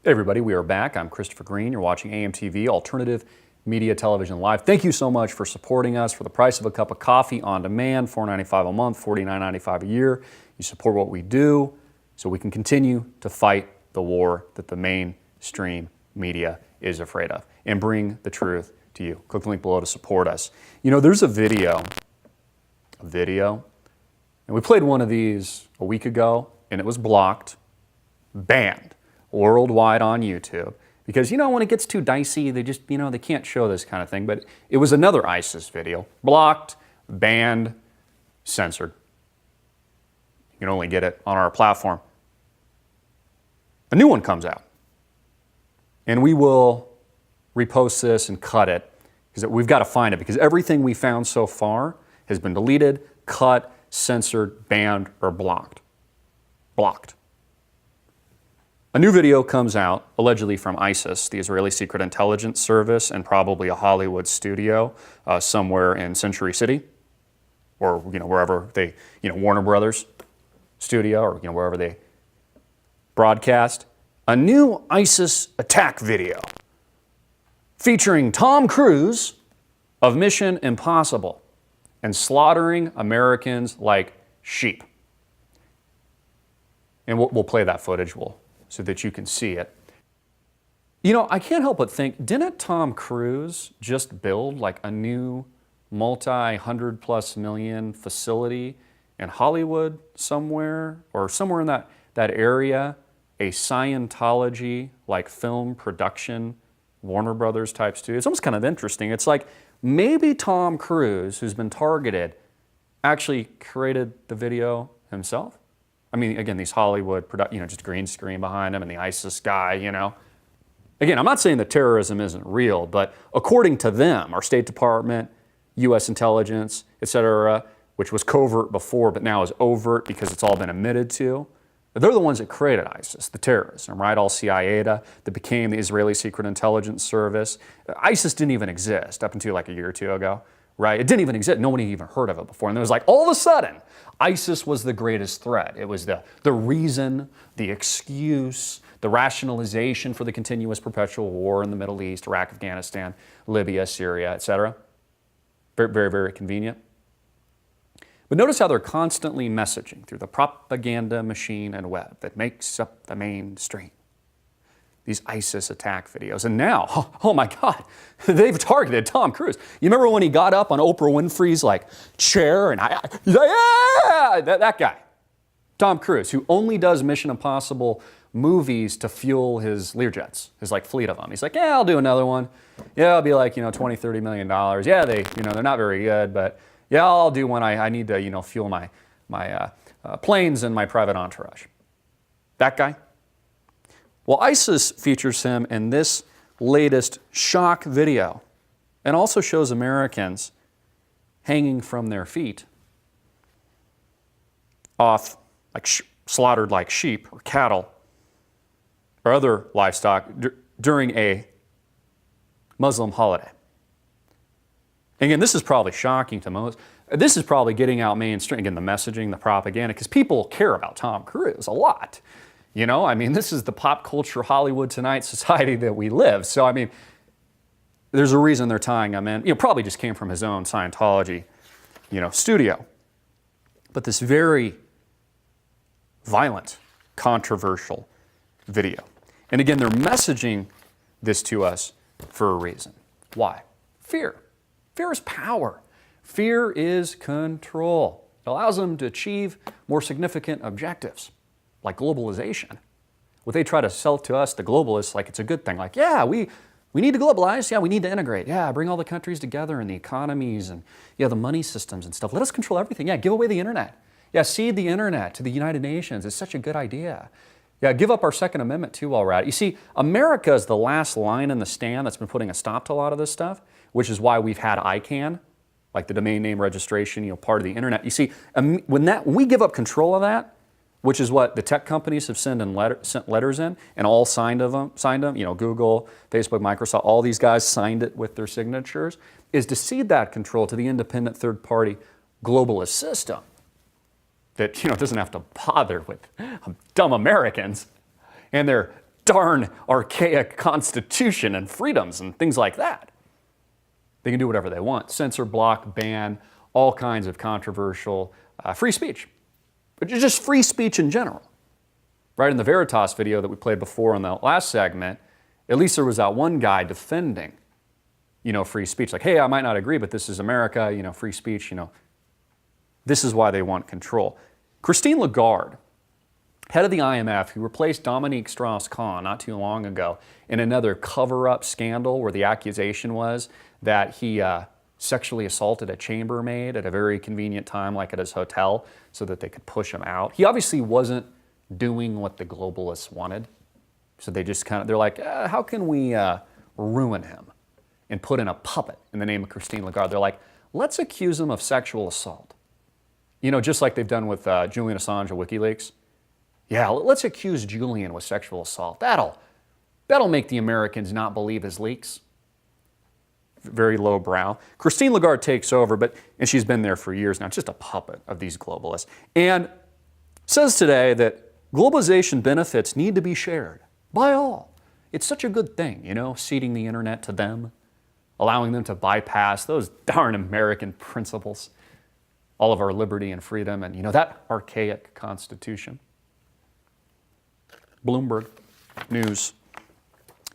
Hey everybody, we are back. I'm Christopher Green. You're watching AMTV, Alternative Media Television Live. Thank you so much for supporting us. For the price of a cup of coffee on demand, $4.95 a month, $49.95 a year. You support what we do so we can continue to fight the war that the mainstream media is afraid of and bring the truth to you. Click the link below to support us. You know, there's a video, and we played one of these a week ago, and it was blocked, banned worldwide on YouTube, because, you know, when it gets too dicey, they just, you know, they can't show this kind of thing. But it was another ISIS video, blocked, banned, censored. You can only get it on our platform. A new one comes out, and we will repost this and cut it, because we've got to find it, because everything we found so far has been deleted, cut, censored, banned, or blocked. Blocked. A new video comes out, allegedly from ISIS, the Israeli Secret Intelligence Service, and probably a Hollywood studio somewhere in Century City, or, you know, wherever they, you know, Warner Brothers studio, or, you know, wherever they broadcast. A new ISIS attack video featuring Tom Cruise of Mission Impossible and slaughtering Americans like sheep. And we'll play that footage so that you can see it. You know, I can't help but think, didn't Tom Cruise just build like a new multi-hundred+ million facility in Hollywood somewhere, or somewhere in that area, a Scientology like film production, Warner Brothers type studio? It's almost kind of interesting. It's like maybe Tom Cruise, who's been targeted, actually created the video himself. I mean, again, these Hollywood, you know, just green screen behind him and the ISIS guy, you know. Again, I'm not saying that terrorism isn't real, but according to them, our State Department, U.S. intelligence, et cetera, which was covert before but now is overt because it's all been admitted to, they're the ones that created ISIS, the terrorism, right? Al-Qaeda that became the Israeli Secret Intelligence Service. ISIS didn't even exist up until like a year or two ago, right? It didn't even exist. Nobody even heard of it before. And it was like, all of a sudden, ISIS was the greatest threat. It was the reason, the excuse, the rationalization for the continuous perpetual war in the Middle East, Iraq, Afghanistan, Libya, Syria, etc. Very, very, very convenient. But notice how they're constantly messaging through the propaganda machine and web that makes up the mainstream. These ISIS attack videos. And now, oh my God, they've targeted Tom Cruise. You remember when he got up on Oprah Winfrey's like chair and that guy, Tom Cruise, who only does Mission Impossible movies to fuel his Learjets, his like fleet of them. He's like, yeah, I'll do another one. Yeah, I'll be like, you know, $20, $30 million. Yeah, they're not very good, but yeah, I'll do one. I need to, you know, fuel my planes and my private entourage. That guy. Well, ISIS features him in this latest shock video and also shows Americans hanging from their feet off, like slaughtered like sheep or cattle or other livestock during a Muslim holiday. Again, this is probably shocking to most. This is probably getting out mainstream, again, the messaging, the propaganda, because people care about Tom Cruise a lot. You know, I mean, this is the pop culture Hollywood Tonight society that we live. So, I mean, there's a reason they're tying him in. You know, probably just came from his own Scientology, you know, studio. But this very violent, controversial video. And again, they're messaging this to us for a reason. Why? Fear. Fear is power. Fear is control. It allows them to achieve more significant objectives, like globalization. What they try to sell to us, the globalists, like it's a good thing. Like, yeah, we need to globalize. Yeah, we need to integrate. Yeah, bring all the countries together and the economies and, yeah, the money systems and stuff. Let us control everything. Yeah, give away the internet. Yeah, cede the internet to the United Nations. It's such a good idea. Yeah, give up our Second Amendment too while we're at it. You see, America is the last line in the stand that's been putting a stop to a lot of this stuff, which is why we've had ICANN, like the domain name registration, you know, part of the internet. You see, when we give up control of that, which is what the tech companies have sent letters in, and all signed them, you know, Google, Facebook, Microsoft, all these guys signed it with their signatures, is to cede that control to the independent third-party globalist system that, you know, doesn't have to bother with dumb Americans and their darn archaic constitution and freedoms and things like that. They can do whatever they want. Censor, block, ban, all kinds of controversial free speech. But just free speech in general. Right in the Veritas video that we played before in the last segment, at least there was that one guy defending, free speech. Like, hey, I might not agree, but this is America, free speech, This is why they want control. Christine Lagarde, head of the IMF, who replaced Dominique Strauss-Kahn not too long ago in another cover-up scandal where the accusation was that he sexually assaulted a chambermaid at a very convenient time, like at his hotel, so that they could push him out. He obviously wasn't doing what the globalists wanted. So they just they're like, how can we ruin him and put in a puppet in the name of Christine Lagarde? They're like, let's accuse him of sexual assault. Just like they've done with Julian Assange of WikiLeaks. Yeah, let's accuse Julian with sexual assault. That'll make the Americans not believe his leaks. Very low brow. Christine Lagarde takes over, and she's been there for years now, just a puppet of these globalists. And says today that globalization benefits need to be shared by all. It's such a good thing, ceding the internet to them, allowing them to bypass those darn American principles, all of our liberty and freedom, and that archaic constitution. Bloomberg News.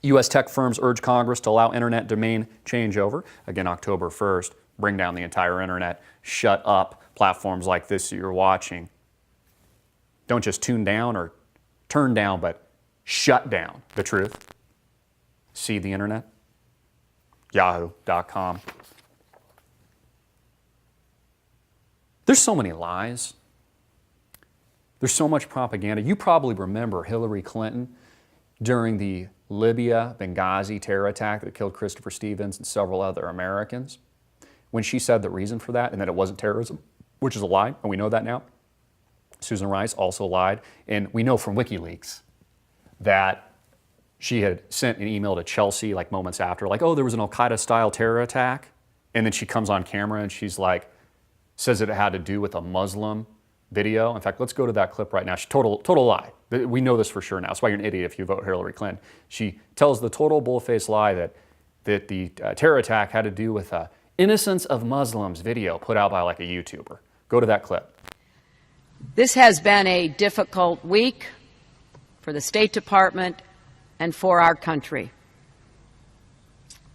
U.S. tech firms urge Congress to allow internet domain changeover. Again, October 1st, bring down the entire internet, shut up platforms like this that you're watching. Don't just tune down or turn down, but shut down the truth. See the internet. Yahoo.com. There's so many lies. There's so much propaganda. You probably remember Hillary Clinton during the Libya Benghazi terror attack that killed Christopher Stevens and several other Americans, when she said the reason for that and that it wasn't terrorism, which is a lie, and we know that now. Susan Rice also lied, and we know from WikiLeaks that she had sent an email to Chelsea like moments after, like, oh, there was an Al-Qaeda style terror attack, and then she comes on camera and she's like, says that it had to do with a Muslim video. In fact, let's go to that clip right now. She total lie. We know this for sure now. That's why you're an idiot if you vote Hillary Clinton. She tells the total bull-faced lie that the terror attack had to do with a Innocence of Muslims video put out by like a YouTuber. Go to that clip. This has been a difficult week for the State Department and for our country.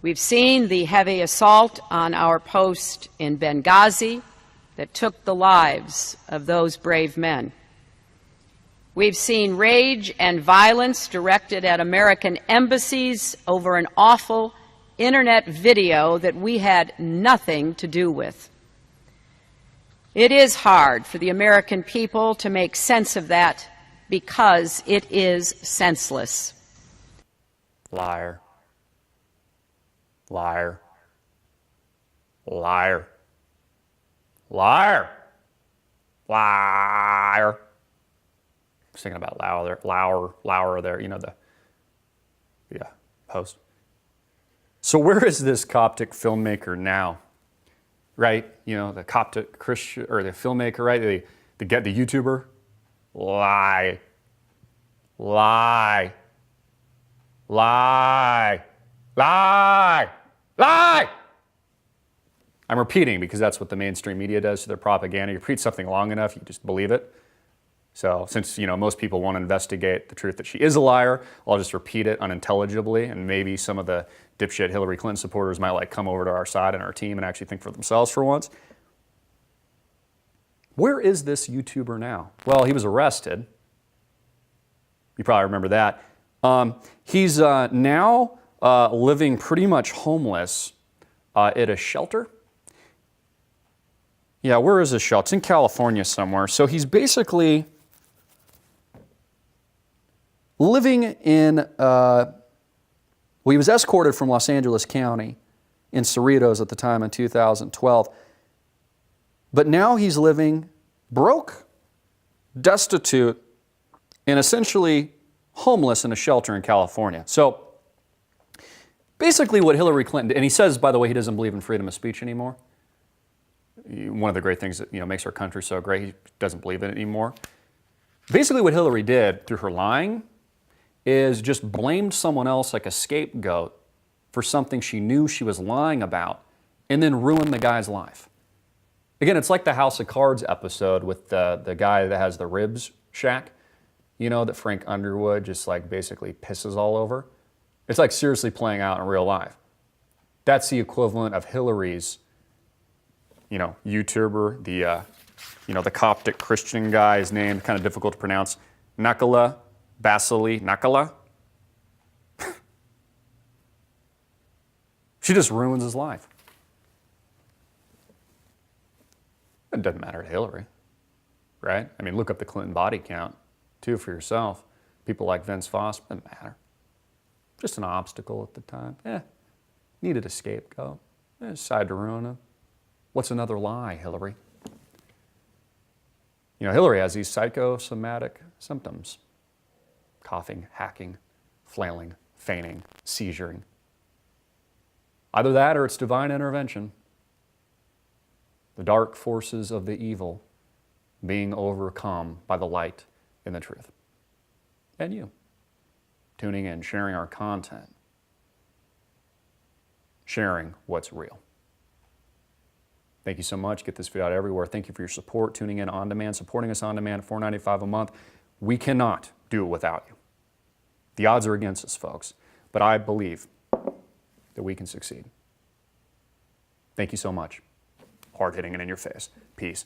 We've seen the heavy assault on our post in Benghazi that took the lives of those brave men. We've seen rage and violence directed at American embassies over an awful internet video that we had nothing to do with. It is hard for the American people to make sense of that because it is senseless. Liar. Liar. Liar. Liar. Liar. I was thinking about Lauer there, the host. So where is this Coptic filmmaker now? Right? The Coptic Christian, or the filmmaker, right? The YouTuber. Lie. Lie. Lie. Lie. Lie. I'm repeating because that's what the mainstream media does to their propaganda. You repeat something long enough, you just believe it. So since most people want to investigate the truth that she is a liar, I'll just repeat it unintelligibly, and maybe some of the dipshit Hillary Clinton supporters might come over to our side and our team and actually think for themselves for once. Where is this YouTuber now? Well, he was arrested. You probably remember that. He's now living pretty much homeless at a shelter. Yeah, where is this shelter? It's in California somewhere. So he's basically living in, he was escorted from Los Angeles County in Cerritos at the time in 2012. But now he's living broke, destitute, and essentially homeless in a shelter in California. So basically what Hillary Clinton did, and he says, by the way, he doesn't believe in freedom of speech anymore. One of the great things that makes our country so great, he doesn't believe in it anymore. Basically what Hillary did through her lying is just blamed someone else like a scapegoat for something she knew she was lying about and then ruined the guy's life. Again, it's like the House of Cards episode with the guy that has the ribs shack, you know, that Frank Underwood just like basically pisses all over. It's like seriously playing out in real life. That's the equivalent of Hillary's, you know, YouTuber, the Coptic Christian guy, his name, kind of difficult to pronounce, Nakala, Basili Nakala. She just ruins his life. It doesn't matter to Hillary, right? I mean, look up the Clinton body count, too, for yourself. People like Vince Foss, doesn't matter. Just an obstacle at the time. Needed a scapegoat. Decided to ruin him. What's another lie, Hillary? You know, Hillary has these psychosomatic symptoms. Coughing, hacking, flailing, feigning, seizuring. Either that or it's divine intervention. The dark forces of the evil being overcome by the light and the truth. And you, tuning in, sharing our content, sharing what's real. Thank you so much. Get this video out everywhere. Thank you for your support, tuning in on demand, supporting us on demand at $4.95 a month. We cannot do it without you. The odds are against us, folks, but I believe that we can succeed. Thank you so much. Hard hitting it in your face. Peace.